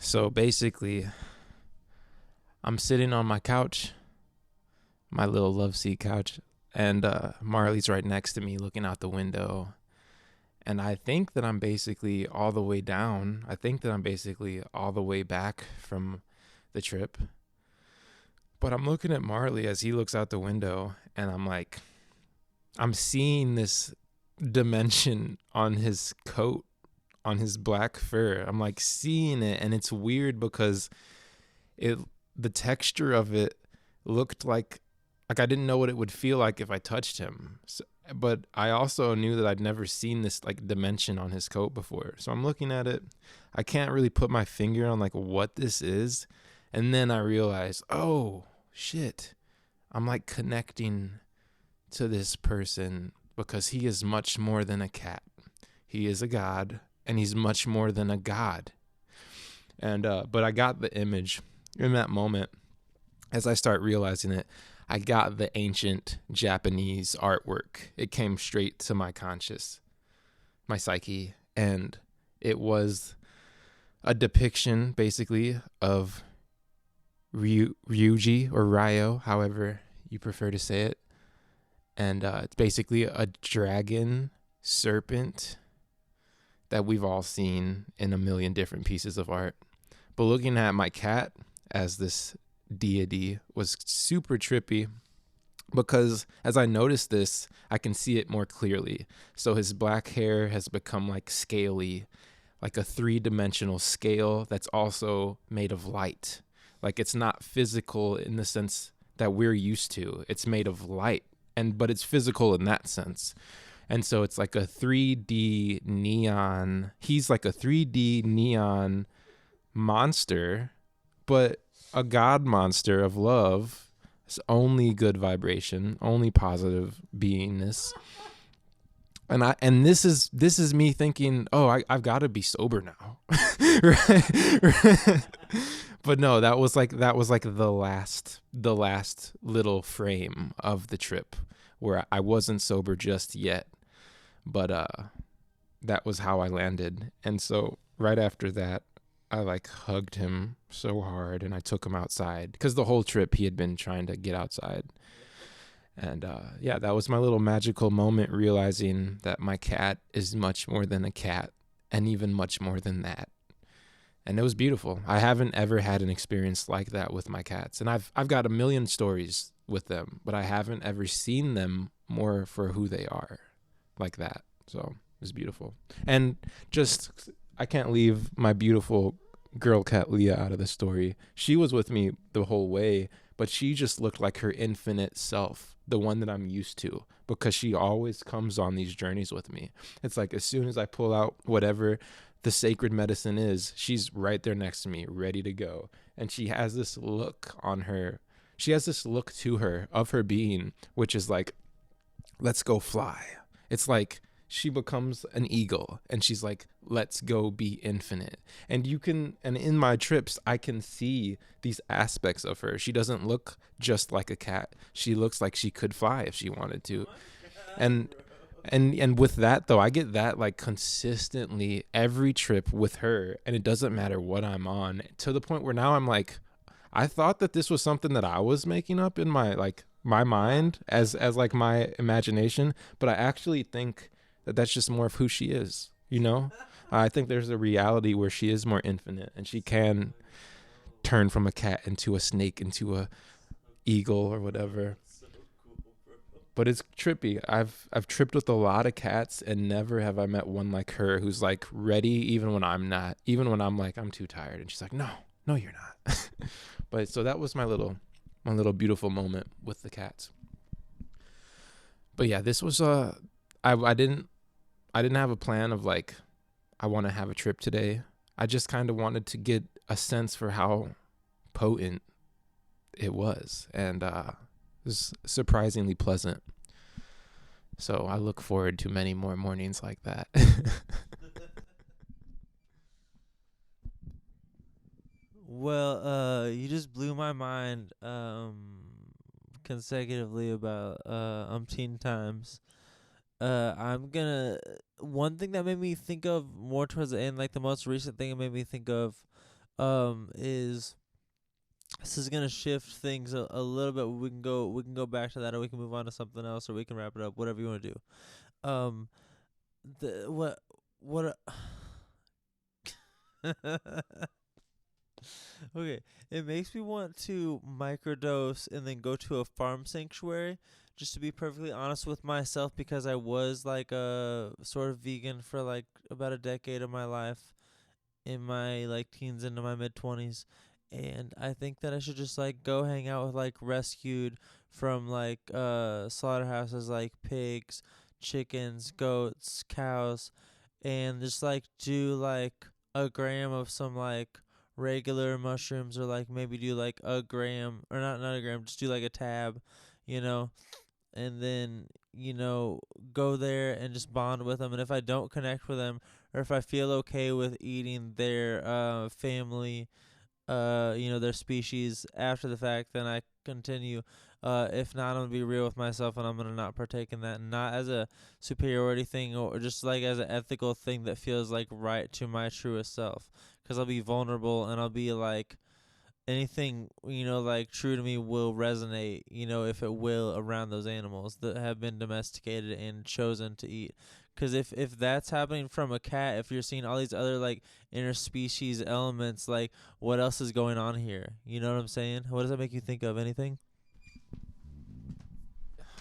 So basically, I'm sitting on my couch, my little love seat couch, and Marley's right next to me looking out the window. And I think that I'm basically all the way down. I think that I'm basically all the way back from the trip. But I'm looking at Marley as he looks out the window, and I'm like, I'm seeing this dimension on his coat, on his black fur. I'm like seeing it, and it's weird because it the texture of it looked like I didn't know what it would feel like if I touched him. So, but I also knew that I'd never seen this like dimension on his coat before. So I'm looking at it. I can't really put my finger on like what this is. And then I realized, oh shit, I'm like connecting to this person because he is much more than a cat. He is a god, and he's much more than a god. And but I got the image in that moment. As I start realizing it, I got the ancient Japanese artwork. It came straight to my conscious, my psyche, and it was a depiction basically of Ryuji or Ryo, however you prefer to say it. And it's basically a dragon serpent that we've all seen in a million different pieces of art. But looking at my cat as this deity was super trippy because as I noticed this, I can see it more clearly. So his black hair has become like scaly, like a 3-dimensional scale that's also made of light. Like it's not physical in the sense that we're used to. It's made of light, but it's physical in that sense. And so it's like a 3D neon. He's like a 3D neon monster, but a god monster of love. It's only good vibration, only positive beingness. And this is me thinking, oh, I've got to be sober now. Right? But no, that was like the last little frame of the trip where I wasn't sober just yet. But that was how I landed. And so right after that, I like hugged him so hard and I took him outside because the whole trip he had been trying to get outside. And yeah, that was my little magical moment, realizing that my cat is much more than a cat and even much more than that. And it was beautiful. I haven't ever had an experience like that with my cats. And I've got a million stories with them, but I haven't ever seen them more for who they are like that. So it was beautiful. And just, I can't leave my beautiful girl cat Leah out of the story. She was with me the whole way, but she just looked like her infinite self, the one that I'm used to, because she always comes on these journeys with me. It's like as soon as I pull out whatever the sacred medicine is, she's right there next to me, ready to go. And she has this look on her. She has this look to her of her being, which is like, let's go fly. It's like she becomes an eagle and she's like, let's go be infinite. And in my trips, I can see these aspects of her. She doesn't look just like a cat. She looks like she could fly if she wanted to. And with that though, I get that like consistently every trip with her, and it doesn't matter what I'm on, to the point where now I'm like, I thought that this was something that I was making up in my mind as like my imagination, but I actually think that that's just more of who she is, you know? I think there's a reality where she is more infinite and she can turn from a cat into a snake into a eagle or whatever. But it's trippy. I've tripped with a lot of cats and never have I met one like her who's like ready even when I'm not. Even when I'm like I'm too tired and she's like, "No, you're not." But so that was my little beautiful moment with the cats. But yeah, this was I didn't have a plan of like I want to have a trip today. I just kind of wanted to get a sense for how potent it was, and it was surprisingly pleasant. So I look forward to many more mornings like that. Well, you just blew my mind consecutively about umpteen times. I'm gonna one thing that made me think of more towards the end, like the most recent thing it made me think of is this is gonna shift things a little bit. We can go back to that, or we can move on to something else, or we can wrap it up. Whatever you want to do. The what? Okay, it makes me want to microdose and then go to a farm sanctuary. Just to be perfectly honest with myself, because I was like a sort of vegan for like about a decade of my life, in my like teens into my mid 20s, and I think that I should just like go hang out with like rescued from like slaughterhouses, like pigs, chickens, goats, cows, and just like do like a gram of some like regular mushrooms, or like maybe do like a gram, or not a gram, just do like a tab, you know, and then go there and just bond with them. And if I don't connect with them, or if I feel okay with eating their family, their species after the fact, then I continue. If not, I'm gonna be real with myself, and I'm gonna not partake in that, not as a superiority thing, or just like as an ethical thing that feels like right to my truest self. Because I'll be vulnerable, and I'll be like, anything like true to me will resonate, if it will, around those animals that have been domesticated and chosen to eat. Because if that's happening from a cat, if you're seeing all these other like interspecies elements, like what else is going on here? You know what I'm saying? What does that make you think of? Anything?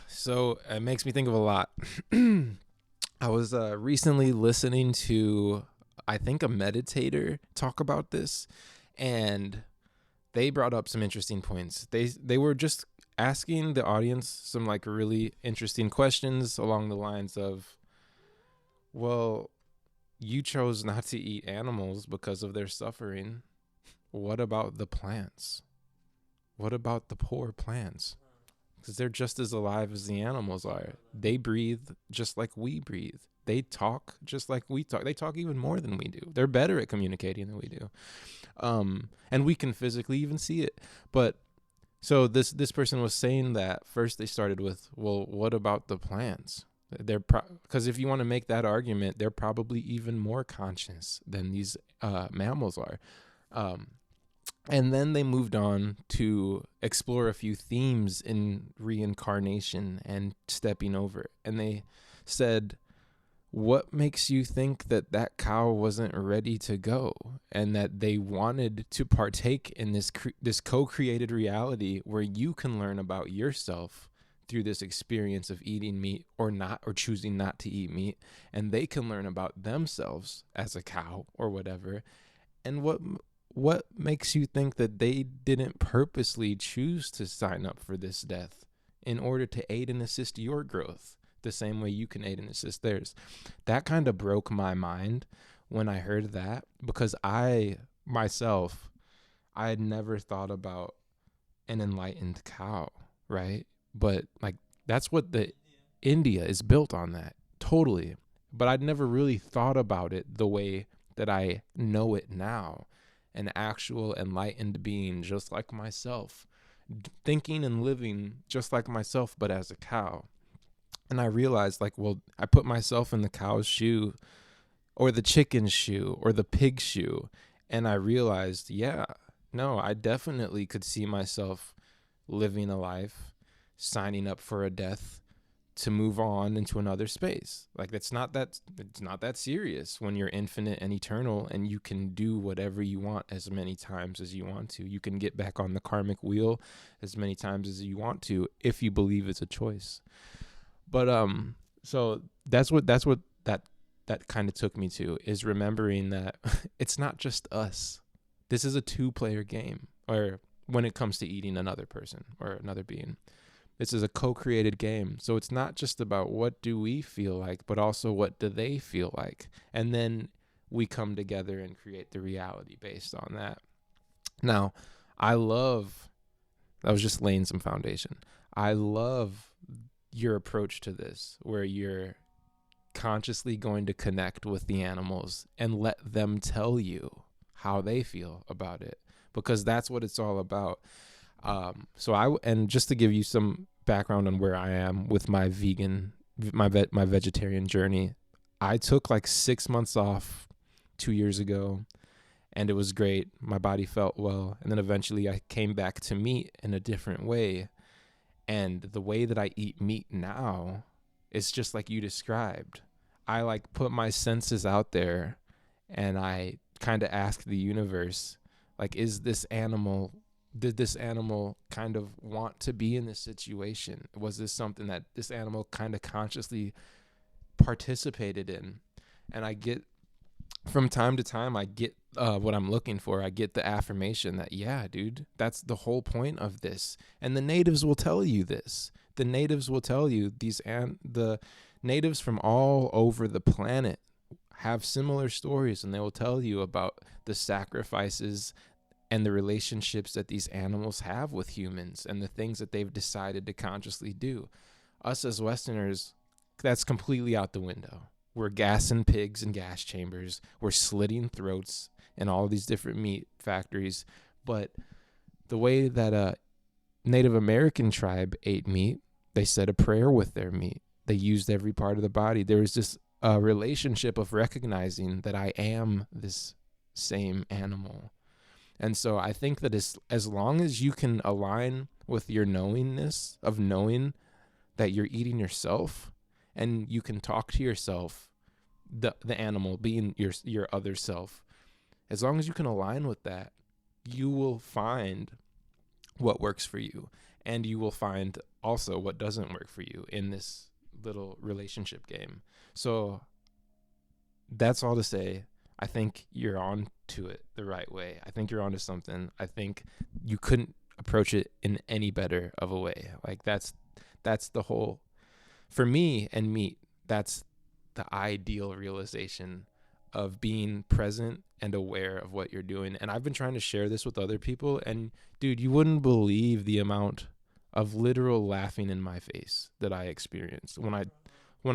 So it makes me think of a lot. I was recently listening to, I think, a meditator talk about this, and they brought up some interesting points. They were just asking the audience some like really interesting questions along the lines of, well, you chose not to eat animals because of their suffering. What about the plants? What about the poor plants? Because they're just as alive as the animals are. They breathe just like we breathe. They talk just like we talk. They talk even more than we do. They're better at communicating than we do. And we can physically even see it. But so this person was saying that first they started with, well, what about the plants? They're because if you want to make that argument, they're probably even more conscious than these mammals are. And then they moved on to explore a few themes in reincarnation and stepping over. And they said, what makes you think that that cow wasn't ready to go, and that they wanted to partake in this co-created reality where you can learn about yourself through this experience of eating meat or not, or choosing not to eat meat, and they can learn about themselves as a cow or whatever. And what makes you think that they didn't purposely choose to sign up for this death in order to aid and assist your growth the same way you can aid and assist theirs? That kind of broke my mind when I heard that, because I myself, I had never thought about an enlightened cow, right? But like, that's what the India is built on, that totally. But I'd never really thought about it the way that I know it now. An actual enlightened being just like myself, thinking and living just like myself, but as a cow. And I realized, like, well, I put myself in the cow's shoe, or the chicken's shoe, or the pig's shoe, and I realized, yeah, no, I definitely could see myself living a life, signing up for a death to move on into another space. Like, it's not that serious when you're infinite and eternal, and you can do whatever you want as many times as you want to. You can get back on the karmic wheel as many times as you want to, if you believe it's a choice. But so that's what that kind of took me to, is remembering that it's not just us. This is a 2-player game, or when it comes to eating another person or another being. This is a co-created game. So it's not just about what do we feel like, but also what do they feel like. And then we come together and create the reality based on that. Now, I was just laying some foundation. I love your approach to this, where you're consciously going to connect with the animals and let them tell you how they feel about it, because that's what it's all about. And just to give you some background on where I am with my vegetarian journey, I took like 6 months off 2 years ago, and it was great. My body felt well. And then eventually I came back to meat in a different way. And the way that I eat meat now is just like you described. I like put my senses out there and I kind of ask the universe, like, did this animal kind of want to be in this situation? Was this something that this animal kind of consciously participated in? And I get, from time to time, I get what I'm looking for. I get the affirmation that, yeah, dude, that's the whole point of this. And the natives will tell you this. The natives will tell you the natives from all over the planet have similar stories, and they will tell you about the sacrifices and the relationships that these animals have with humans and the things that they've decided to consciously do. Us as Westerners, that's completely out the window. We're gassing pigs in gas chambers. We're slitting throats in all these different meat factories. But the way that a Native American tribe ate meat, they said a prayer with their meat. They used every part of the body. There was this relationship of recognizing that I am this same animal. And so I think that as long as you can align with your knowingness of knowing that you're eating yourself, and you can talk to yourself, the animal being your other self, as long as you can align with that, you will find what works for you, and you will find also what doesn't work for you in this little relationship game. So that's all to say, I think you're on to it the right way. I think you're onto something. I think you couldn't approach it in any better of a way. Like that's the whole, for me and meat, that's the ideal realization of being present and aware of what you're doing. And I've been trying to share this with other people, and dude, you wouldn't believe the amount of literal laughing in my face that I experience when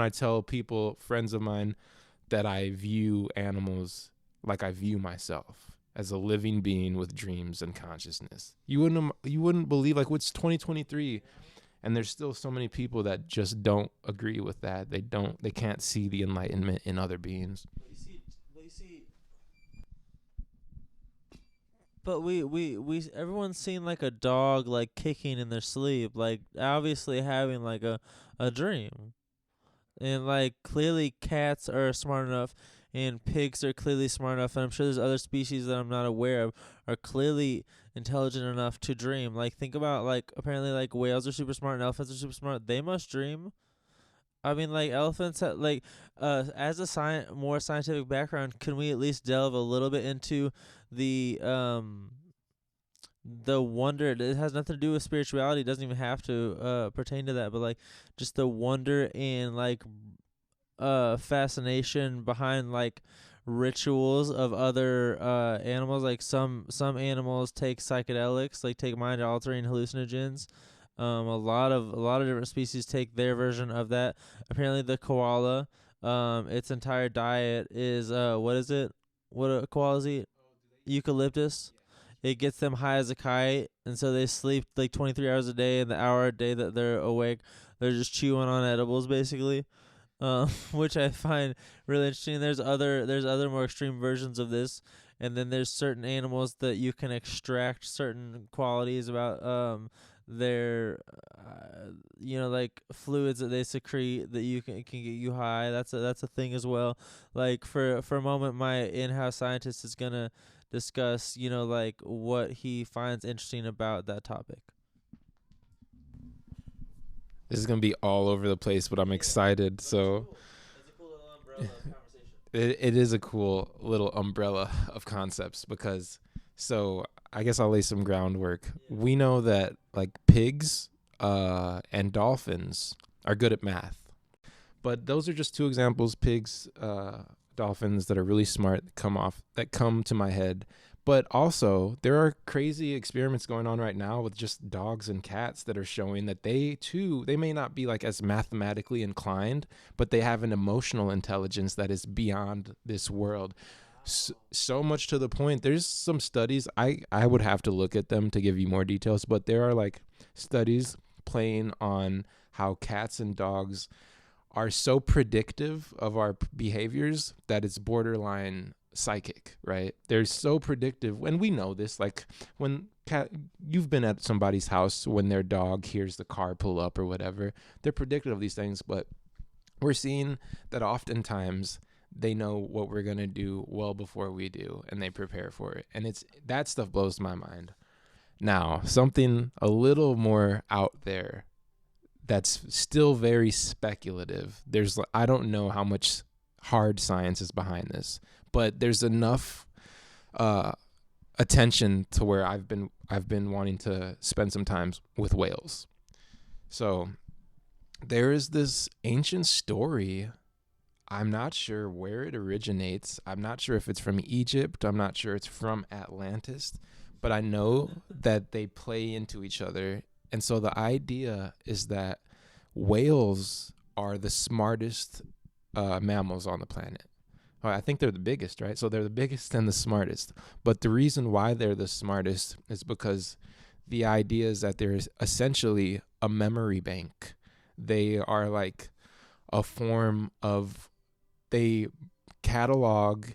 I tell people, friends of mine, that I view animals like I view myself, as a living being with dreams and consciousness. You wouldn't believe, like, what's 2023, and there's still so many people that just don't agree with that. They can't see the enlightenment in other beings. But we everyone's seen like a dog like kicking in their sleep, like obviously having like a dream. And like clearly cats are smart enough and pigs are clearly smart enough, and I'm sure there's other species that I'm not aware of are clearly intelligent enough to dream. Like think about, like, apparently like whales are super smart and elephants are super smart. They must dream. I mean, like elephants have, like, as a more scientific background, can we at least delve a little bit into the wonder? It has nothing to do with spirituality. It doesn't even have to pertain to that, but like just the wonder and like fascination behind like rituals of other animals. Like some animals take psychedelics, like take mind altering hallucinogens. A lot of different species take their version of that. Apparently the koala, its entire diet is what is it? What do koalas eat? Eucalyptus. It gets them high as a kite, and so they sleep like 23 hours a day, and the hour a day that they're awake, they're just chewing on edibles, basically. Which I find really interesting. There's other more extreme versions of this, and then there's certain animals that you can extract certain qualities about their like fluids that they secrete that you can get you high. That's a thing as well. Like for a moment, my in-house scientist is gonna discuss like what he finds interesting about that topic. This is going to be all over the place, but I'm excited. So That's a cool little umbrella conversation. it is a cool little umbrella of concepts, because, so I guess I'll lay some groundwork. We know that like pigs and dolphins are good at math, but those are just two examples. Pigs, dolphins that are really smart that come to my head. But also, there are crazy experiments going on right now with just dogs and cats that are showing that they may not be like as mathematically inclined, but they have an emotional intelligence that is beyond this world. So much to the point, there's some studies, I would have to look at them to give you more details, but there are like studies playing on how cats and dogs are so predictive of our behaviors that it's borderline psychic, right? They're so predictive, and we know this. Like when you've been at somebody's house when their dog hears the car pull up or whatever, they're predictive of these things. But we're seeing that oftentimes they know what we're gonna do well before we do, and they prepare for it. And it's that stuff blows my mind. Now, something a little more out there that's still very speculative. I don't know how much hard science is behind this, but there's enough attention to where I've been wanting to spend some time with whales. So there is this ancient story. I'm not sure where it originates. I'm not sure if it's from Egypt. I'm not sure it's from Atlantis, but I know that they play into each other. And so the idea is that whales are the smartest mammals on the planet. I think they're the biggest, right? So they're the biggest and the smartest. But the reason why they're the smartest is because the idea is that they're essentially a memory bank. They are like a form of, they catalog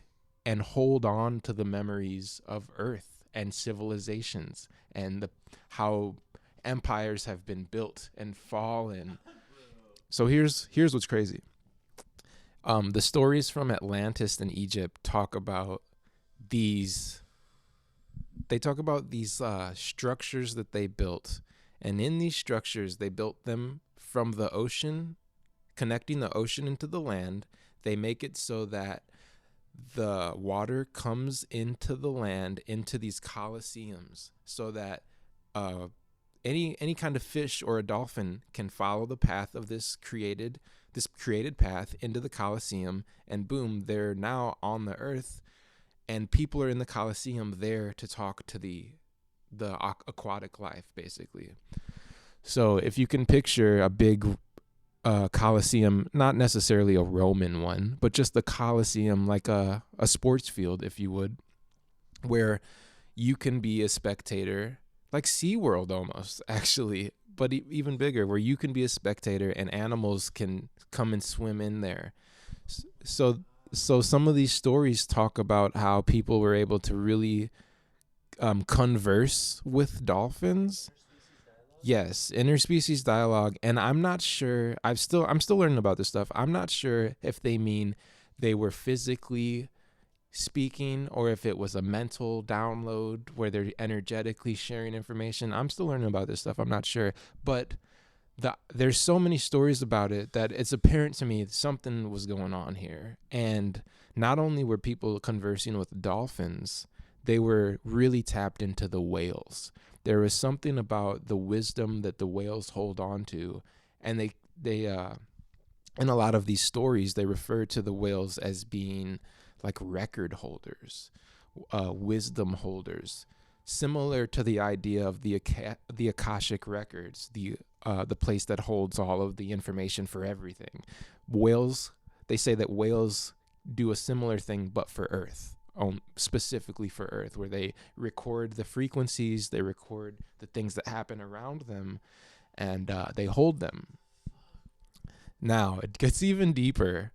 and hold on to the memories of Earth and civilizations and how empires have been built and fallen. So here's what's crazy. The stories from Atlantis and Egypt talk about these. They talk about these structures that they built, and in these structures, they built them from the ocean, connecting the ocean into the land. They make it so that the water comes into the land, into these coliseums, so that any kind of fish or a dolphin can follow the path of this created path into the coliseum, and boom, they're now on the earth, and people are in the coliseum there to talk to the aquatic life, basically. So if you can picture a big coliseum, not necessarily a Roman one, but just the coliseum, like a sports field, if you would, where you can be a spectator, like SeaWorld almost, actually, but even bigger, where you can be a spectator and animals can come and swim in there. So some of these stories talk about how people were able to really converse with dolphins. Yes, interspecies dialogue, and I'm not sure. I'm still learning about this stuff. I'm not sure if they mean they were physically speaking or if it was a mental download where they're energetically sharing information. I'm still learning about this stuff. I'm not sure, but there's so many stories about it that it's apparent to me something was going on here. And not only were people conversing with dolphins, they were really tapped into the whales. There was something about the wisdom that the whales hold on to, and they in a lot of these stories they refer to the whales as being like record holders, wisdom holders, similar to the idea of the Akashic records, the place that holds all of the information for everything. Whales, they say that whales do a similar thing, but for Earth, specifically for Earth, where they record the frequencies, they record the things that happen around them, and they hold them. Now, it gets even deeper.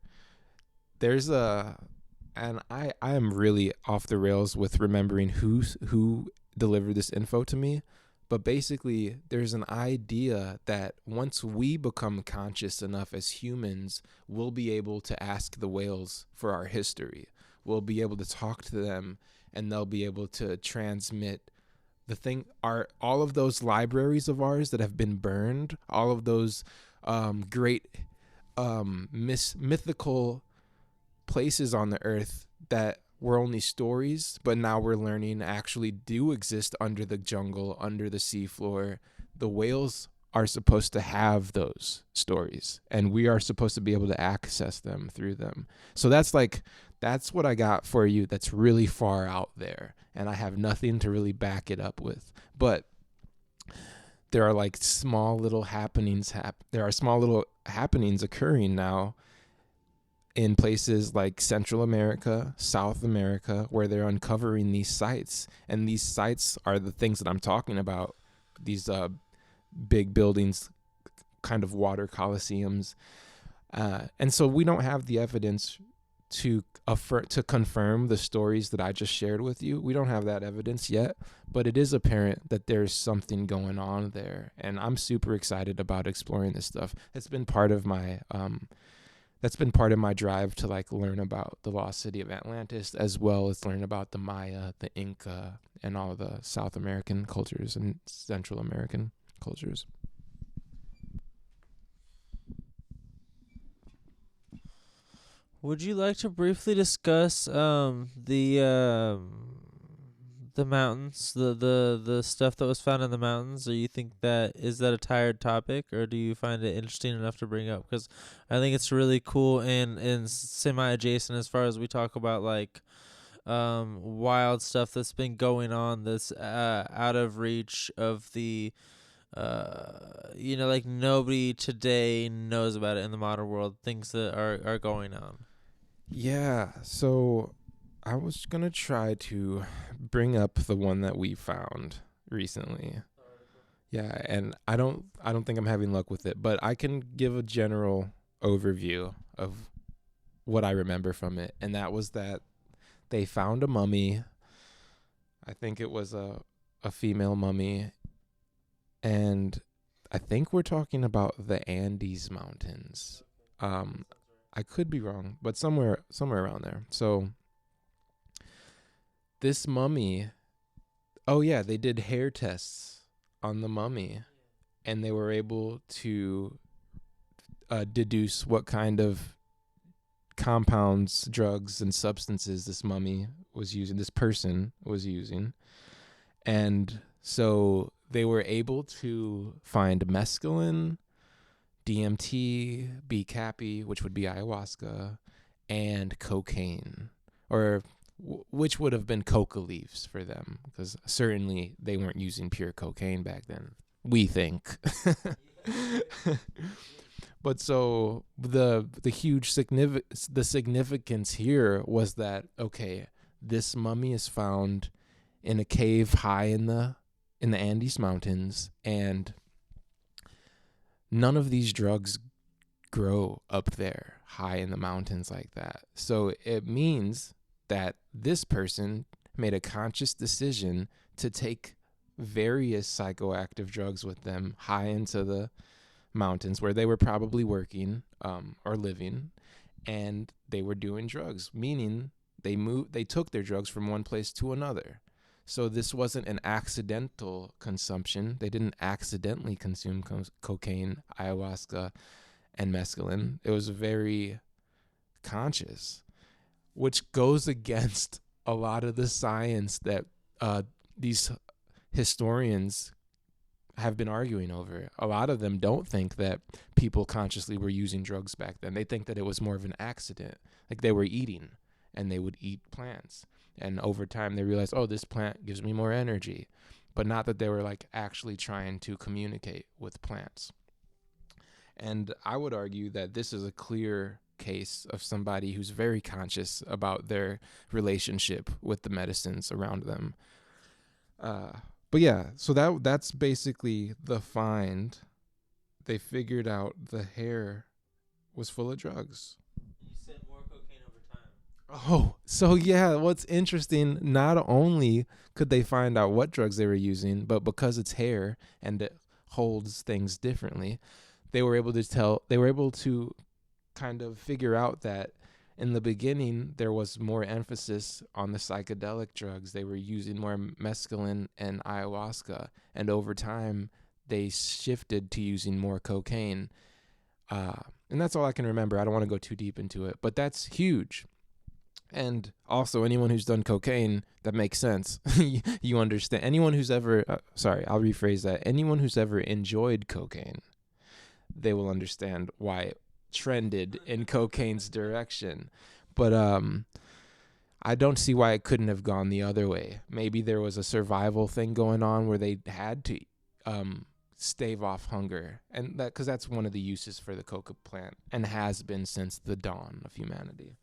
And I am really off the rails with remembering who delivered this info to me. But basically, there's an idea that once we become conscious enough as humans, we'll be able to ask the whales for our history. We'll be able to talk to them, and they'll be able to transmit all of those libraries of ours that have been burned, all of those great mythical places on the earth that were only stories, but now we're learning actually do exist under the jungle, under the seafloor. The whales are supposed to have those stories, and we are supposed to be able to access them through them. So that's what I got for you. That's really far out there, and I have nothing to really back it up with. But there are like small little happenings. There are small little happenings occurring now in places like Central America, South America, where they're uncovering these sites. And these sites are the things that I'm talking about, these big buildings, kind of water coliseums. And so we don't have the evidence to confirm the stories that I just shared with you. We don't have that evidence yet, but it is apparent that there's something going on there, and I'm super excited about exploring this stuff. It's been part of my that's been part of my drive to like learn about the lost city of Atlantis, as well as learn about the Maya, the Inca, and all the South American cultures and Central American cultures. Would you like to briefly discuss the mountains, the stuff that was found in the mountains? Or you think that is that a tired topic, or do you find it interesting enough to bring up? Because I think it's really cool and semi adjacent as far as we talk about like wild stuff that's been going on that's out of reach of the like nobody today knows about it in the modern world, things that are going on. Yeah, so I was gonna try to bring up the one that we found recently. Yeah, and I don't think I'm having luck with it, but I can give a general overview of what I remember from it, and that was that they found a mummy. I think it was a female mummy, and I think we're talking about the Andes Mountains. I could be wrong, but somewhere around there. So this mummy, oh yeah, they did hair tests on the mummy, and they were able to deduce what kind of compounds, drugs, and substances this person was using. And so they were able to find mescaline, DMT, B-cappy, which would be ayahuasca, and cocaine, or which would have been coca leaves for them, because certainly they weren't using pure cocaine back then, we think. But so the significance here was that, okay, this mummy is found in a cave high in the Andes Mountains, and none of these drugs grow up there high in the mountains like that. So it means that this person made a conscious decision to take various psychoactive drugs with them high into the mountains where they were probably working or living, and they were doing drugs, meaning they took their drugs from one place to another. So this wasn't an accidental consumption. They didn't accidentally consume cocaine, ayahuasca, and mescaline. It was very conscious, which goes against a lot of the science that these historians have been arguing over. A lot of them don't think that people consciously were using drugs back then. They think that it was more of an accident. Like they were eating, and they would eat plants. And over time they realized, oh, this plant gives me more energy. But not that they were like actually trying to communicate with plants. And I would argue that this is a clear case of somebody who's very conscious about their relationship with the medicines around them. But yeah, so that's basically the find. They figured out the hair was full of drugs. You said more cocaine over time. Oh, so yeah, what's interesting, not only could they find out what drugs they were using, but because it's hair and it holds things differently, they were able to kind of figure out that in the beginning there was more emphasis on the psychedelic drugs. They were using more mescaline and ayahuasca, and over time they shifted to using more cocaine. And that's all I can remember. I don't want to go too deep into it, but that's huge. And also, anyone who's done cocaine, that makes sense. You understand. Anyone who's ever, I'll rephrase that. Anyone who's ever enjoyed cocaine, they will understand why it trended in cocaine's direction. But I don't see why it couldn't have gone the other way. Maybe there was a survival thing going on where they had to stave off hunger, and because that's one of the uses for the coca plant, and has been since the dawn of humanity.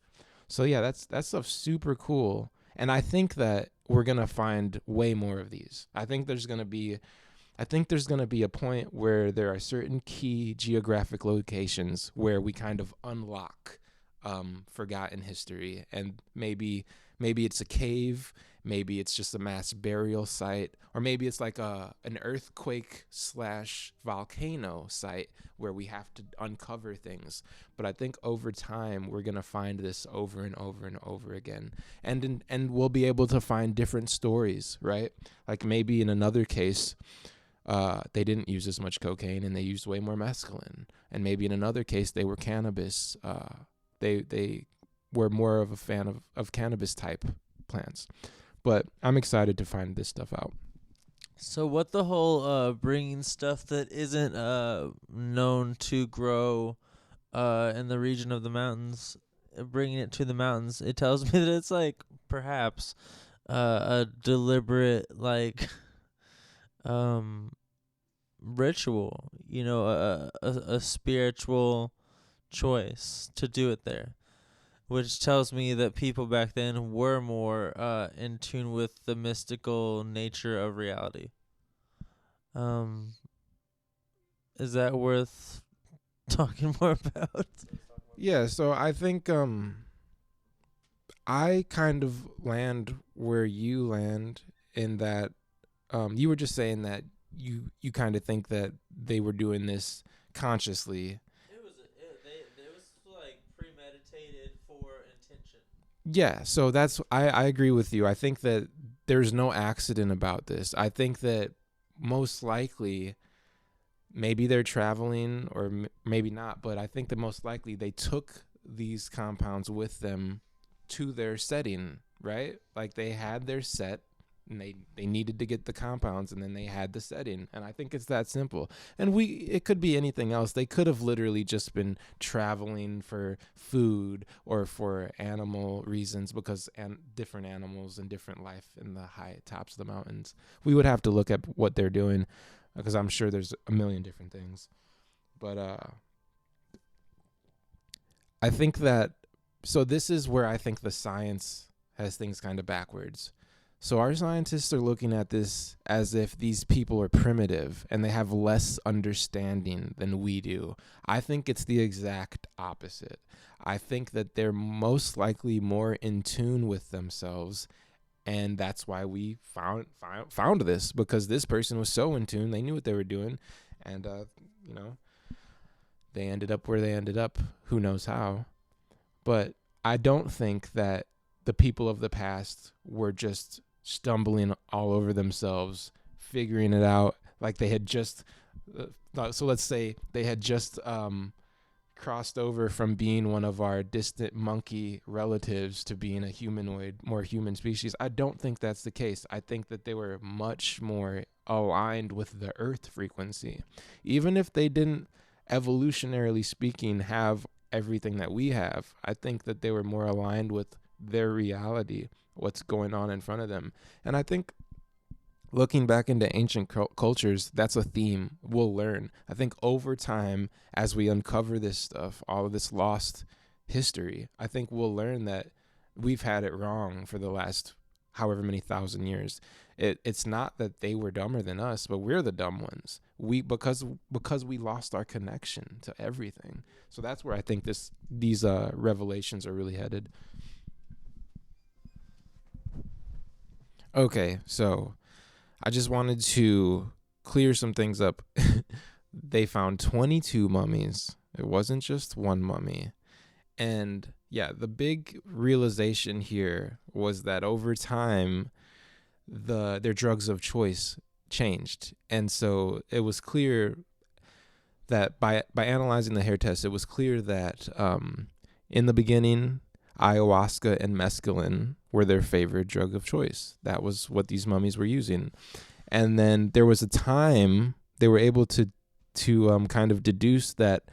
So yeah, that's stuff super cool, and I think that we're gonna find way more of these. I think there's gonna be a point where there are certain key geographic locations where we kind of unlock forgotten history, and maybe it's a cave, maybe it's just a mass burial site, or maybe it's like an earthquake slash volcano site where we have to uncover things. But I think over time we're gonna find this over and over and over again, and we'll be able to find different stories, right? Like maybe in another case, they didn't use as much cocaine and they used way more mescaline, and maybe in another case they were cannabis. They were more of a fan of cannabis type plants. But I'm excited to find this stuff out. So what the whole bringing stuff that isn't known to grow in the region of the mountains, bringing it to the mountains, it tells me that it's like perhaps a deliberate like ritual, a spiritual choice to do it there, which tells me that people back then were more in tune with the mystical nature of reality. Um, is that worth talking more about? Yeah, so I think I kind of land where you land in that you were just saying that you kind of think that they were doing this consciously. It was like premeditated for intention. Yeah, so I agree with you. I think that there's no accident about this. I think that most likely maybe they're traveling or maybe not, but I think that most likely they took these compounds with them to their setting, right? Like they had their set and they needed to get the compounds, and then they had the setting, and I think it's that simple. And it could be anything else. They could have literally just been traveling for food or for animal reasons, because different animals and different life in the high tops of the mountains. We would have to look at what they're doing, because I'm sure there's a million different things. But I think that, so this is where I think the science has things kind of backwards. So our scientists are looking at this as if these people are primitive and they have less understanding than we do. I think it's the exact opposite. I think that they're most likely more in tune with themselves, and that's why we found this, because this person was so in tune, they knew what they were doing, and they ended up where they ended up. Who knows how? But I don't think that the people of the past were just stumbling all over themselves, figuring it out like they had just so let's say they had just crossed over from being one of our distant monkey relatives to being a humanoid, more human species. I don't think that's the case. I think that they were much more aligned with the earth frequency. Even if they didn't, evolutionarily speaking, have everything that we have, I think that they were more aligned with their reality, what's going on in front of them. And I think looking back into ancient cultures, that's a theme we'll learn. I think over time, as we uncover this stuff, all of this lost history, I think we'll learn that we've had it wrong for the last however many thousand years. It's not that they were dumber than us, but we're the dumb ones. Because we lost our connection to everything. So that's where I think these revelations are really headed. Okay, so I just wanted to clear some things up. They found 22 mummies. It wasn't just one mummy. And yeah, the big realization here was that over time, their drugs of choice changed. And so it was clear that by analyzing the hair test, it was clear that in the beginning, ayahuasca and mescaline were their favorite drug of choice. That was what these mummies were using. And then there was a time they were able to kind of deduce that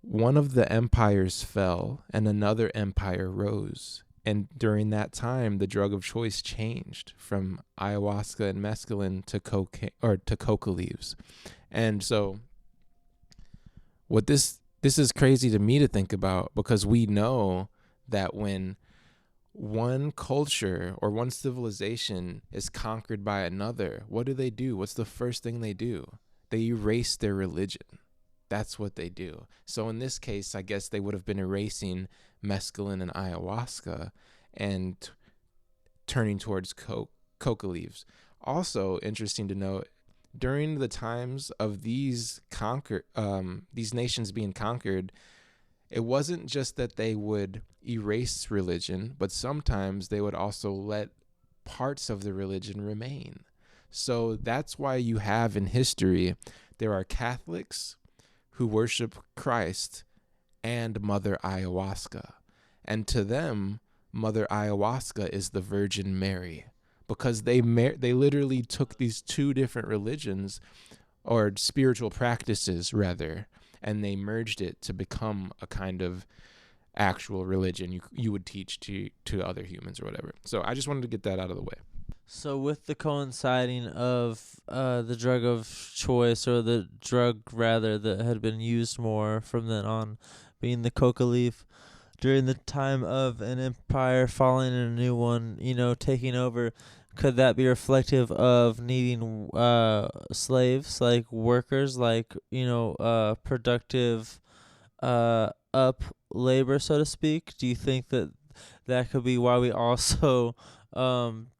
one of the empires fell and another empire rose. And during that time, the drug of choice changed from ayahuasca and mescaline to coca leaves. And so this is crazy to me to think about, because we know that when one culture or one civilization is conquered by another, what do? What's the first thing they do? They erase their religion. That's what they do. So in this case, I guess they would have been erasing mescaline and ayahuasca and turning towards coca leaves. Also interesting to note, during the times of these nations being conquered, it wasn't just that they would erase religion, but sometimes they would also let parts of the religion remain. So that's why you have in history, there are Catholics who worship Christ and Mother Ayahuasca. And to them, Mother Ayahuasca is the Virgin Mary, because they literally took these two different religions, or spiritual practices rather, and they merged it to become a kind of actual religion you would teach to other humans or whatever. So I just wanted to get that out of the way. So with the coinciding of the drug of choice, or the drug rather that had been used more from then on, being the coca leaf, during the time of an empire falling and a new one, taking over, could that be reflective of needing slaves, like workers, like productive up labor, so to speak? Do you think that could be why we also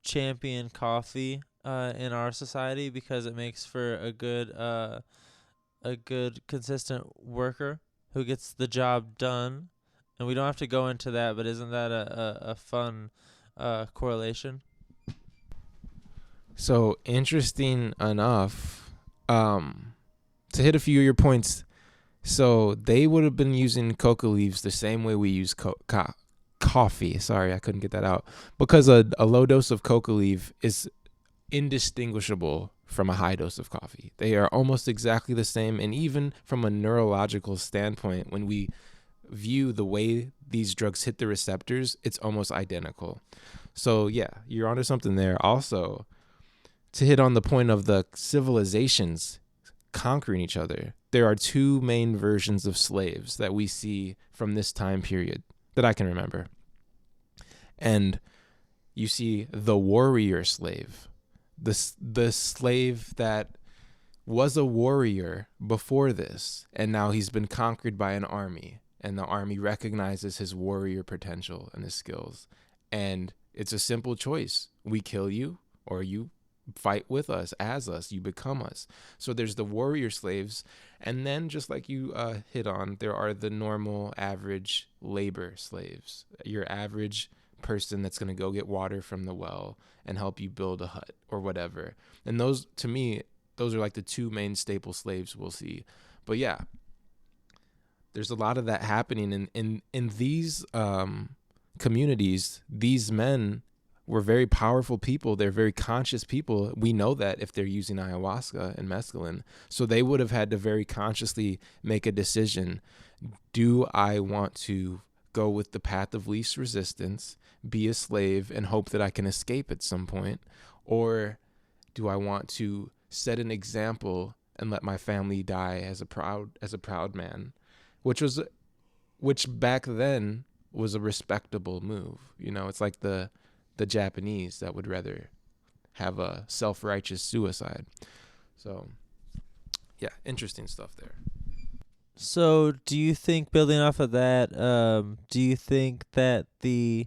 champion coffee in our society, because it makes for a good consistent worker who gets the job done? And we don't have to go into that, but isn't that a fun correlation? So interesting enough, to hit a few of your points. So they would have been using coca leaves the same way we use coffee. Sorry, I couldn't get that out. Because a low dose of coca leaf is indistinguishable from a high dose of coffee. They are almost exactly the same. And even from a neurological standpoint, when we view the way these drugs hit the receptors, it's almost identical. So yeah, you're onto something there. Also, to hit on the point of the civilizations conquering each other, there are two main versions of slaves that we see from this time period that I can remember. And you see the warrior slave, the slave that was a warrior before this, and now he's been conquered by an army, and the army recognizes his warrior potential and his skills. And it's a simple choice. We kill you, or you fight with us, as us, you become us. So there's the warrior slaves, and then just like you hit on, there are the normal average labor slaves, your average person that's going to go get water from the well and help you build a hut or whatever. And those, to me, those are like the two main staple slaves we'll see. But yeah, there's a lot of that happening in these communities. These men were very powerful people. They're very conscious people. We know that if they're using ayahuasca and mescaline. So they would have had to very consciously make a decision. Do I want to go with the path of least resistance, be a slave, and hope that I can escape at some point? Or do I want to set an example and let my family die as a proud man? Which back then was a respectable move. It's like the Japanese that would rather have a self-righteous suicide. So, yeah, interesting stuff there. So, do you think, building off of that, do you think that the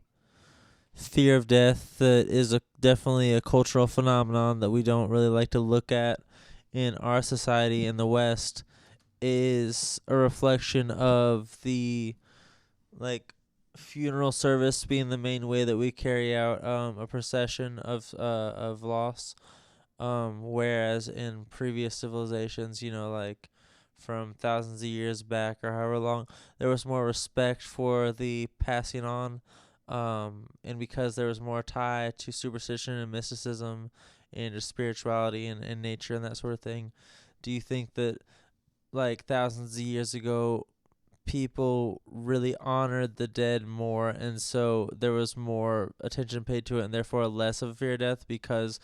fear of death that is definitely a cultural phenomenon that we don't really like to look at in our society in the West is a reflection of the, like, funeral service being the main way that we carry out a procession of loss, whereas in previous civilizations, like from thousands of years back or however long, there was more respect for the passing on, and because there was more tie to superstition and mysticism and just spirituality and nature and that sort of thing. Do you think that, like, thousands of years ago, people really honored the dead more, and so there was more attention paid to it, and therefore less of a fear of death? Because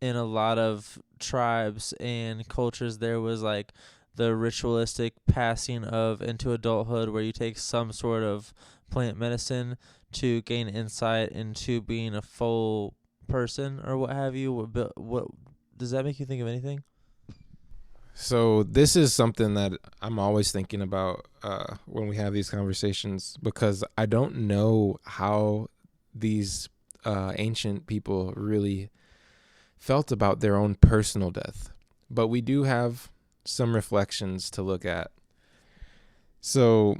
in a lot of tribes and cultures, there was like the ritualistic passing of into adulthood, where you take some sort of plant medicine to gain insight into being a full person or what have you. What does that make you think of anything? So this is something that I'm always thinking about when we have these conversations, because I don't know how these ancient people really felt about their own personal death. But we do have some reflections to look at. So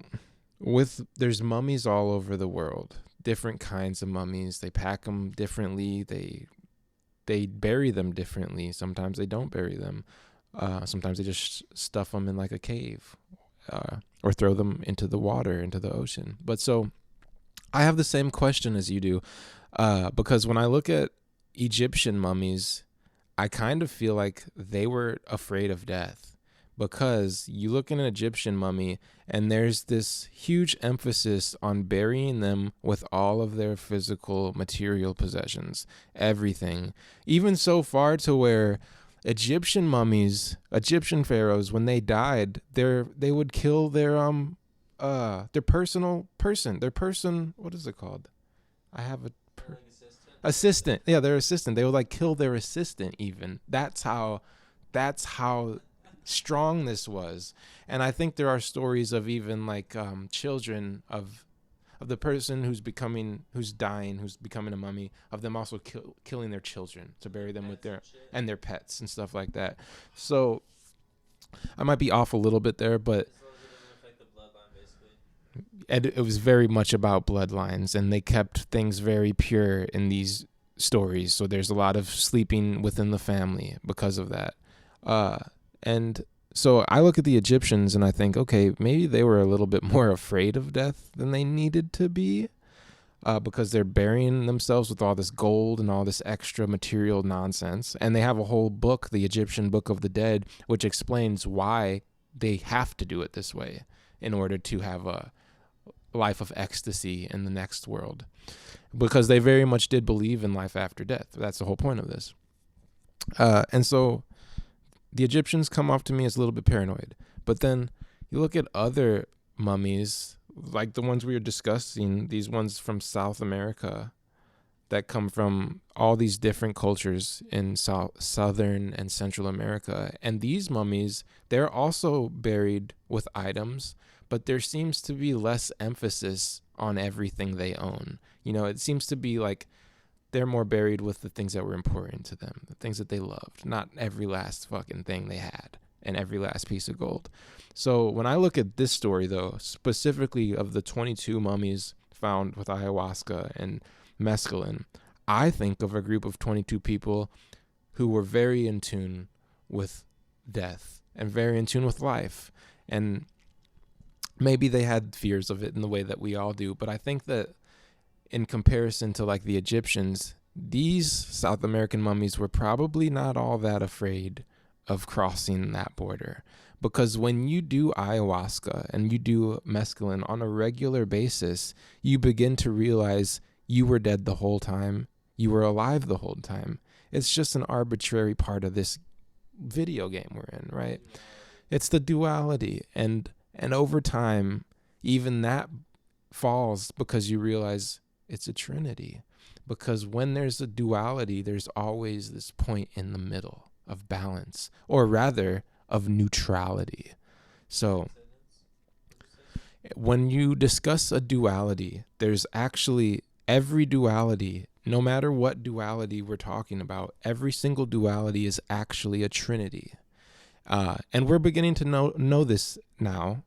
there's mummies all over the world, different kinds of mummies. They pack them differently. They bury them differently. Sometimes they don't bury them. Sometimes they just stuff them in like a cave, or throw them into the water, into the ocean. But so I have the same question as you do, because when I look at Egyptian mummies, I kind of feel like they were afraid of death, because you look at an Egyptian mummy and there's this huge emphasis on burying them with all of their physical material possessions, everything. Even so far to where Egyptian mummies, Egyptian pharaohs, when they died, they would kill their personal person, their person, what is it called? I have a assistant. Yeah, their assistant. They would like kill their assistant even. That's how strong this was. And I think there are stories of even like children of the person who's dying, who's becoming a mummy, of them also killing their children to bury them with their pets and stuff like that. So I might be off a little bit there, but and it was very much about bloodlines, and they kept things very pure in these stories. So there's a lot of sleeping within the family because of that. And so I look at the Egyptians and I think, okay, maybe they were a little bit more afraid of death than they needed to be, because they're burying themselves with all this gold and all this extra material nonsense. And they have a whole book, the Egyptian Book of the Dead, which explains why they have to do it this way in order to have a life of ecstasy in the next world, because they very much did believe in life after death. That's the whole point of this. And so the Egyptians come off to me as a little bit paranoid. But then you look at other mummies, like the ones we were discussing, these ones from South America that come from all these different cultures in Southern and Central America. And these mummies, they're also buried with items, but there seems to be less emphasis on everything they own. It seems to be like they're more buried with the things that were important to them, the things that they loved, not every last fucking thing they had and every last piece of gold. So when I look at this story, though, specifically of the 22 mummies found with ayahuasca and mescaline, I think of a group of 22 people who were very in tune with death and very in tune with life. And maybe they had fears of it in the way that we all do, but I think that in comparison to like the Egyptians, these South American mummies were probably not all that afraid of crossing that border. Because when you do ayahuasca and you do mescaline on a regular basis, you begin to realize you were dead the whole time. You were alive the whole time. It's just an arbitrary part of this video game we're in, right? It's the duality. And over time, even that falls, because you realize it's a trinity. Because when there's a duality, there's always this point in the middle of balance, or rather of neutrality. So when you discuss a duality, there's actually every duality, no matter what duality we're talking about, every single duality is actually a trinity. And we're beginning to know this now.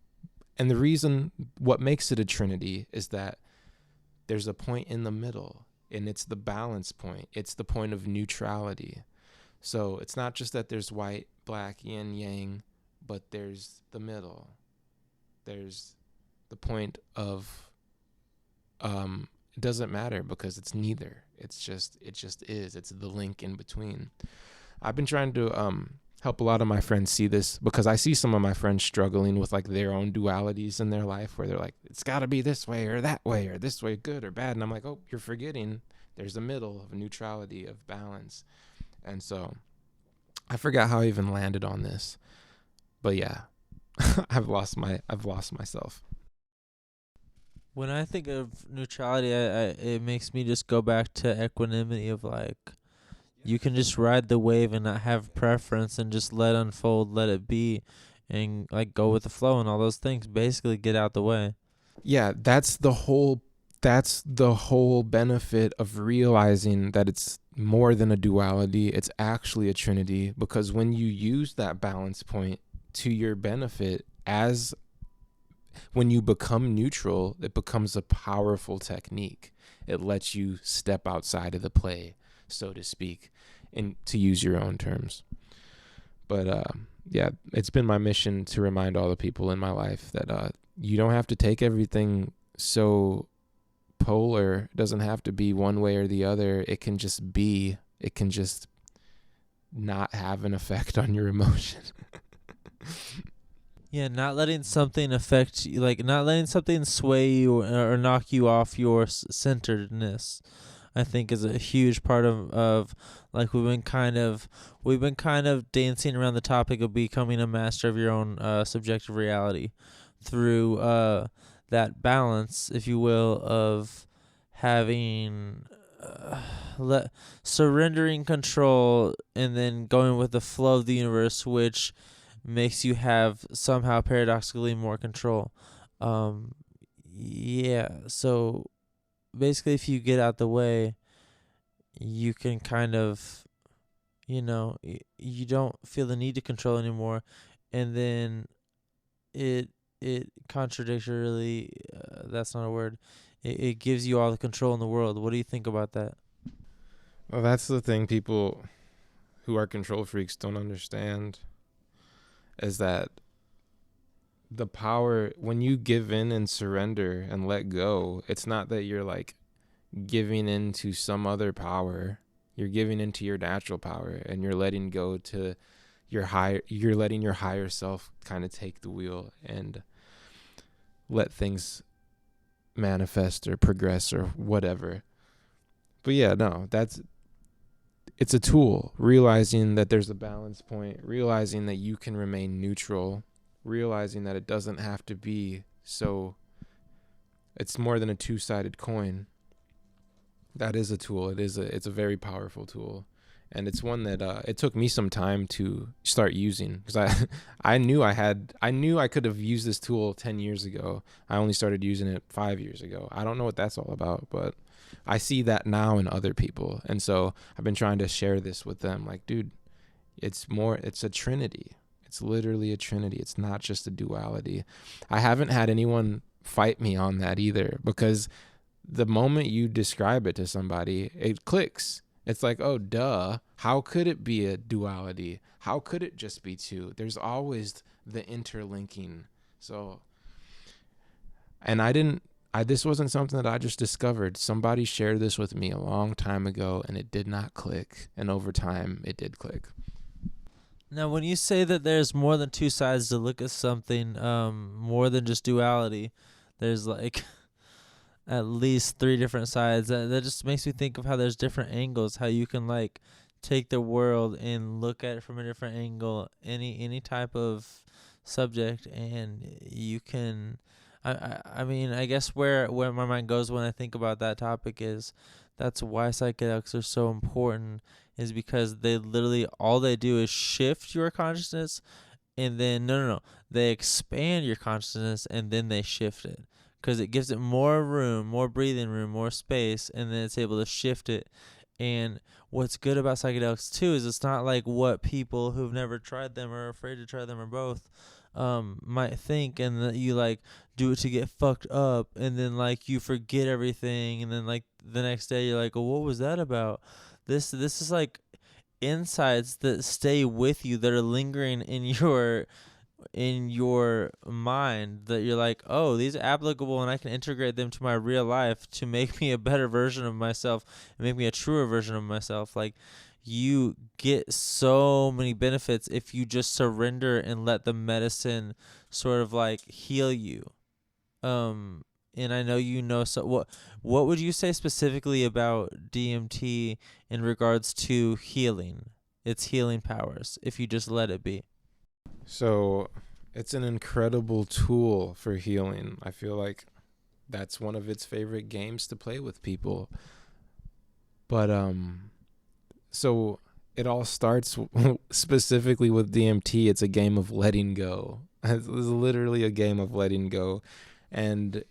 And the reason, what makes it a trinity, is that there's a point in the middle, and it's the balance point. It's the point of neutrality. So it's not just that there's white, black, yin, yang, but there's the middle. There's the point of, it doesn't matter, because it's neither. It just is. It's the link in between. I've been trying to help a lot of my friends see this, because I see some of my friends struggling with like their own dualities in their life, where they're like, it's got to be this way or that way, or this way, good or bad. And I'm like, oh, you're forgetting there's a middle of neutrality, of balance. And so I forgot how I even landed on this, but yeah, I've lost myself. When I think of neutrality, it makes me just go back to equanimity of like, You can just ride the wave and not have preference and just let unfold, let it be, and like go with the flow and all those things. Basically, get out the way. Yeah, that's the whole benefit of realizing that it's more than a duality, it's actually a trinity, because when you use that balance point to your benefit, as when you become neutral, it becomes a powerful technique. It lets you step outside of the play, so to speak, and to use your own terms. But yeah, it's been my mission to remind all the people in my life that you don't have to take everything so polar. It doesn't have to be one way or the other. It can just be. It can just not have an effect on your emotion. Yeah, not letting something affect you, like not letting something sway you or knock you off your centeredness. I think is a huge part of like we've been kind of dancing around the topic of becoming a master of your own subjective reality through that balance, if you will, of having surrendering control and then going with the flow of the universe, which makes you have somehow paradoxically more control. Um, yeah, so basically, if you get out the way, you can kind of, you don't feel the need to control anymore, and then it contradictorily, that's not a word. It gives you all the control in the world. What do you think about that? Well, that's the thing people who are control freaks don't understand, is that the power, when you give in and surrender and let go, it's not that you're like giving into some other power. You're giving into your natural power, and you're letting go to you're letting your higher self kind of take the wheel and let things manifest or progress or whatever. But yeah, no, it's a tool. Realizing that there's a balance point, realizing that you can remain neutral, realizing that it doesn't have to be so, it's more than a two-sided coin. That is a tool. It's a very powerful tool, and it's one that it took me some time to start using, because I knew I could have used this tool 10 years ago. I only started using it 5 years ago. I don't know what that's all about, but I see that now in other people, and so I've been trying to share this with them. Like, dude, it's a trinity. It's literally a trinity. It's not just a duality. I haven't had anyone fight me on that either, because the moment you describe it to somebody, it clicks. It's like, oh, duh. How could it be a duality? How could it just be two? There's always the interlinking. So, and this wasn't something that I just discovered. Somebody shared this with me a long time ago, and it did not click. And over time, it did click. Now, when you say that there's more than two sides to look at something, more than just duality, there's like at least three different sides. That just makes me think of how there's different angles, how you can like take the world and look at it from a different angle, any type of subject, and you can. I mean, I guess where my mind goes when I think about that topic is that's why psychedelics are so important, is because they literally all they do is shift your consciousness, and then no, they expand your consciousness and then they shift it, because it gives it more room, more breathing room, more space, and then it's able to shift it. And what's good about psychedelics too is it's not like what people who've never tried them or are afraid to try them or both might think, and that you like do it to get fucked up, and then like you forget everything, and then like the next day you're like, oh, what was that about? This is like insights that stay with you, that are lingering in your mind, that you're like, oh, these are applicable and I can integrate them to my real life to make me a better version of myself and make me a truer version of myself. Like, you get so many benefits if you just surrender and let the medicine sort of like heal you. And I know so what would you say specifically about DMT in regards to healing, its healing powers, if you just let it be? So it's an incredible tool for healing. I feel like that's one of its favorite games to play with people. But So it all starts specifically with DMT. It's a game of letting go. It's literally a game of letting go. And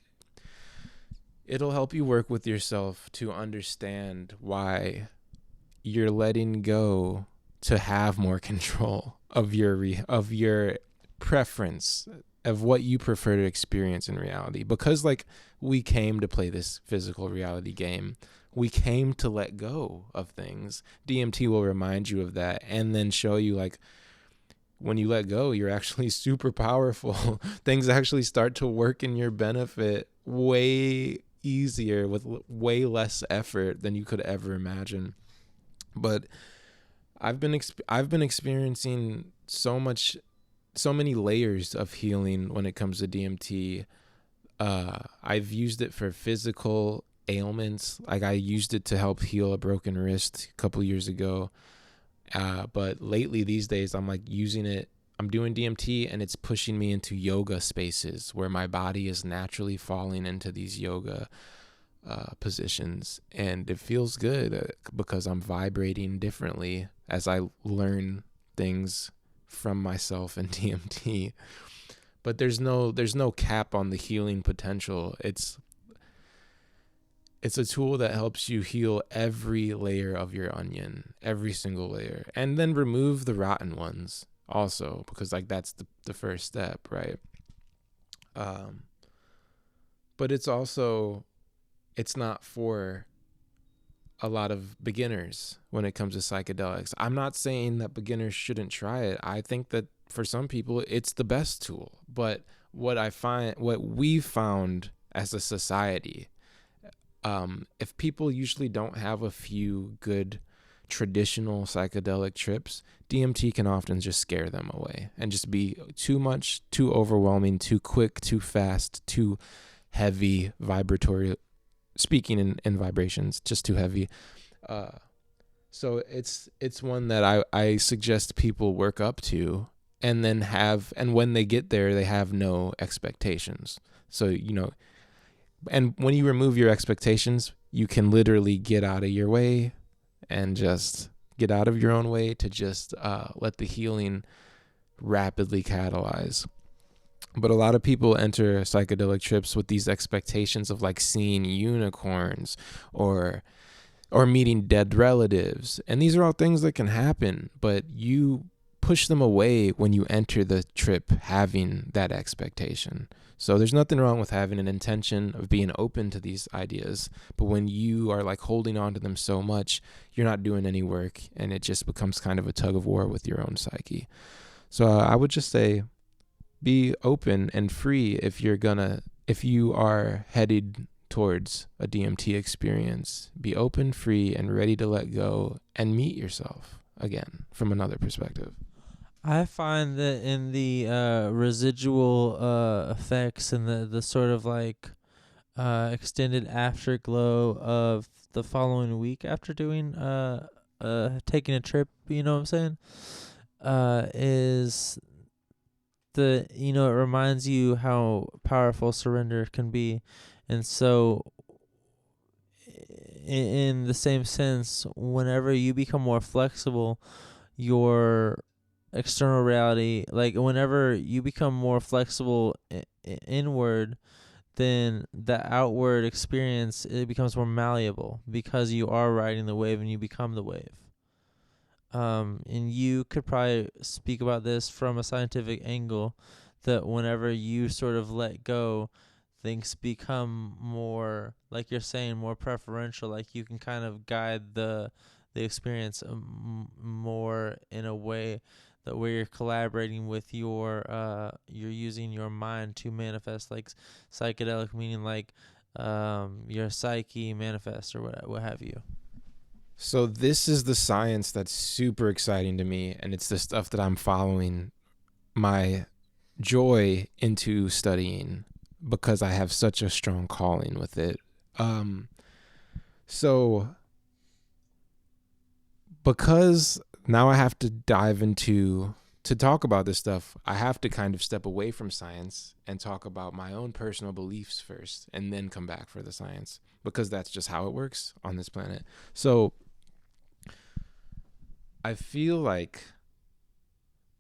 it'll help you work with yourself to understand why you're letting go to have more control of your preference of what you prefer to experience in reality. Because like we came to play this physical reality game, we came to let go of things. DMT will remind you of that and then show you like when you let go, you're actually super powerful. Things actually start to work in your benefit way easier with way less effort than you could ever imagine. But I've been experiencing so many layers of healing when it comes to DMT. I've used it for physical ailments. Like I used it to help heal a broken wrist a couple years ago. But lately these days I'm like using it. I'm doing DMT and it's pushing me into yoga spaces where my body is naturally falling into these yoga positions, and it feels good because I'm vibrating differently as I learn things from myself in DMT. But there's no cap on the healing potential. It's a tool that helps you heal every layer of your onion, every single layer, and then remove the rotten ones also, because like that's the first step, right? But it's not for a lot of beginners when it comes to psychedelics. I'm not saying that beginners shouldn't try it. I think that for some people it's the best tool. But what we've found as a society, if people usually don't have a few good traditional psychedelic trips, DMT can often just scare them away and just be too much, too overwhelming, too quick, too fast, too heavy vibratory, speaking in vibrations, just too heavy. So it's one that I suggest people work up to, and then and when they get there, they have no expectations. So, and when you remove your expectations, you can literally get out of your way and just get out of your own way to just let the healing rapidly catalyze. But a lot of people enter psychedelic trips with these expectations of like seeing unicorns or meeting dead relatives. And these are all things that can happen, but you push them away when you enter the trip having that expectation. So there's nothing wrong with having an intention of being open to these ideas, but when you are like holding on to them so much, you're not doing any work, and it just becomes kind of a tug of war with your own psyche. So I would just say be open and free if you are headed towards a DMT experience. Be open, free, and ready to let go and meet yourself again from another perspective. I find that in the residual effects and the sort of like extended afterglow of the following week after doing taking a trip, you know what I'm saying? Is it reminds you how powerful surrender can be. And so in the same sense, whenever you become more flexible, your external reality, like whenever you become more flexible inward, then the outward experience, it becomes more malleable because you are riding the wave and you become the wave. And you could probably speak about this from a scientific angle, that whenever you sort of let go, things become more, like you're saying, more preferential. Like you can kind of guide the experience more in a way that where you're collaborating with you're using your mind to manifest, like psychedelic, meaning like your psyche manifest or what have you. So this is the science that's super exciting to me, and it's the stuff that I'm following my joy into studying because I have such a strong calling with it. So because now I have to dive into to talk about this stuff, I have to kind of step away from science and talk about my own personal beliefs first and then come back for the science, because that's just how it works on this planet. So I feel like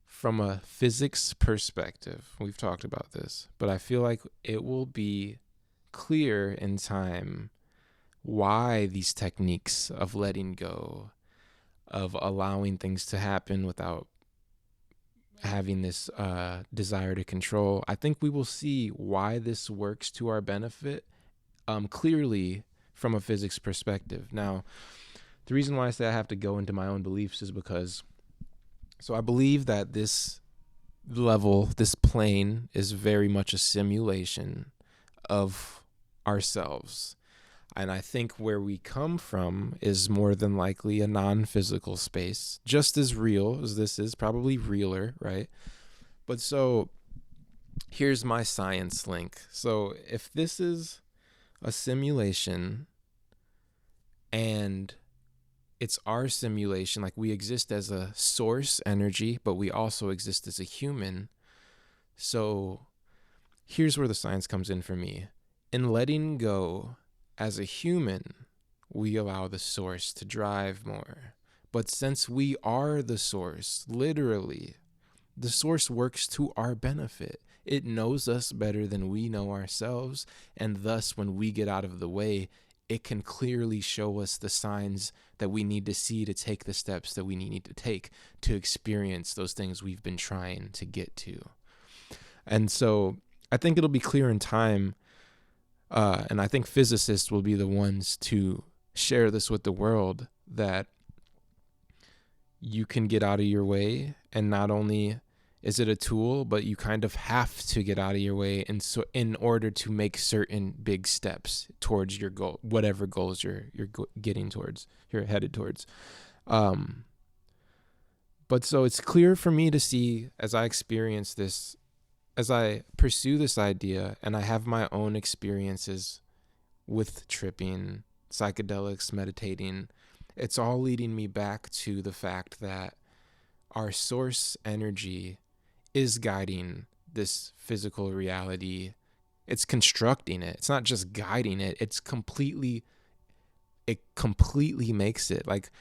from a physics perspective, we've talked about this, but I feel like it will be clear in time why these techniques of letting go, of allowing things to happen without having this desire to control. I think we will see why this works to our benefit clearly from a physics perspective. Now, the reason why I say I have to go into my own beliefs is because, so I believe that this level, this plane, is very much a simulation of ourselves. And I think where we come from is more than likely a non-physical space, just as real as this is, probably realer, right? But so here's my science link. So if this is a simulation and it's our simulation, like we exist as a source energy, but we also exist as a human. So here's where the science comes in for me. In letting go as a human, we allow the source to drive more. But since we are the source, literally, the source works to our benefit. It knows us better than we know ourselves, and thus, when we get out of the way, it can clearly show us the signs that we need to see to take the steps that we need to take to experience those things we've been trying to get to. And so I think it'll be clear in time, and I think physicists will be the ones to share this with the world, that you can get out of your way, and not only is it a tool, but you kind of have to get out of your way in order to make certain big steps towards your goal, whatever goals you're getting towards, you're headed towards. But so it's clear for me to see, as I experience this, as I pursue this idea, and I have my own experiences with tripping, psychedelics, meditating, it's all leading me back to the fact that our source energy is guiding this physical reality. It's constructing it. It's not just guiding it. It completely makes it, like,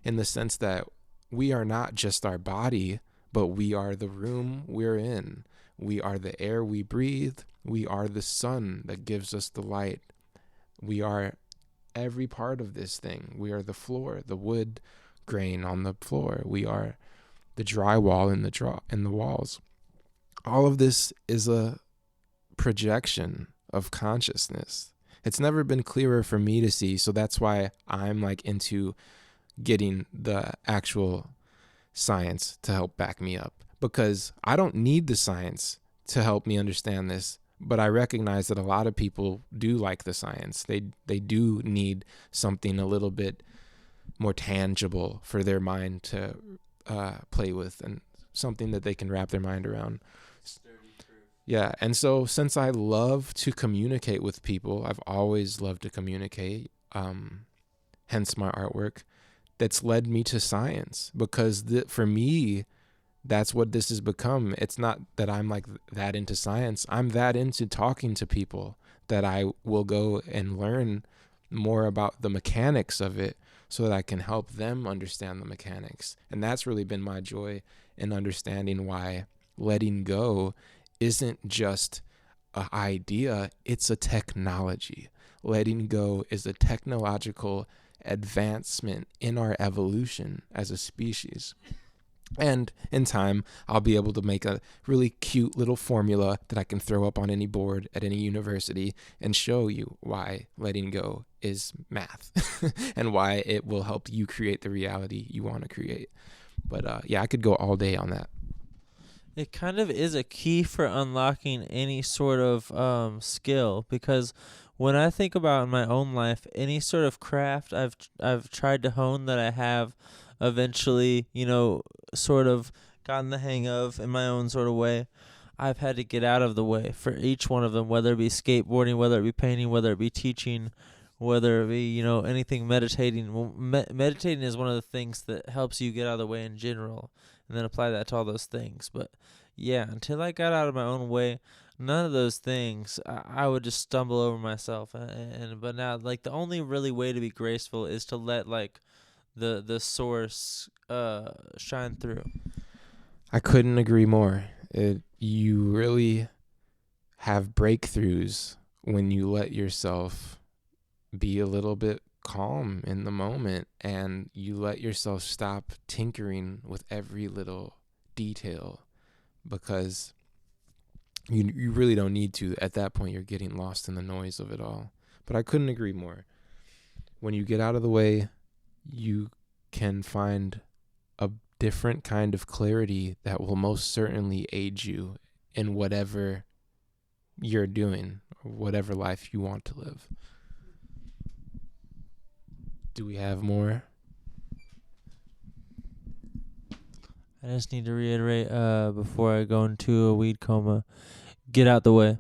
in the sense that we are not just our body, but we are the room we're in. We are the air we breathe. We are the sun that gives us the light. We are every part of this thing. We are the floor, the wood grain on the floor. We are the drywall in the walls. All of this is a projection of consciousness. It's never been clearer for me to see, so that's why I'm like into getting the actual science to help back me up, because I don't need the science to help me understand this, but I recognize that a lot of people do like the science. They do need something a little bit more tangible for their mind to play with, and something that they can wrap their mind around. Yeah, and so since I love to communicate with people, I've always loved to communicate, hence my artwork, that's led me to science, because for me, that's what this has become. It's not that I'm like that into science. I'm that into talking to people that I will go and learn more about the mechanics of it so that I can help them understand the mechanics. And that's really been my joy in understanding why letting go isn't just an idea, it's a technology. Letting go is a technological advancement in our evolution as a species. And in time, I'll be able to make a really cute little formula that I can throw up on any board at any university and show you why letting go is math and why it will help you create the reality you want to create. But yeah, I could go all day on that. It kind of is a key for unlocking any sort of skill, because when I think about in my own life, any sort of craft I've tried to hone that I have eventually, sort of gotten the hang of in my own sort of way, I've had to get out of the way for each one of them, whether it be skateboarding, whether it be painting, whether it be teaching, whether it be, anything meditating. Well, meditating is one of the things that helps you get out of the way in general, and then apply that to all those things. But yeah, until I got out of my own way, none of those things, I would just stumble over myself. But now, like, the only really way to be graceful is to let, like, the source shine through. I couldn't agree more. You really have breakthroughs when you let yourself be a little bit calm in the moment, and you let yourself stop tinkering with every little detail, because you really don't need to. At that point, you're getting lost in the noise of it all. But I couldn't agree more. When you get out of the way, you can find a different kind of clarity that will most certainly aid you in whatever you're doing or whatever life you want to live. Do we have more? I just need to reiterate before I go into a weed coma, get out the way.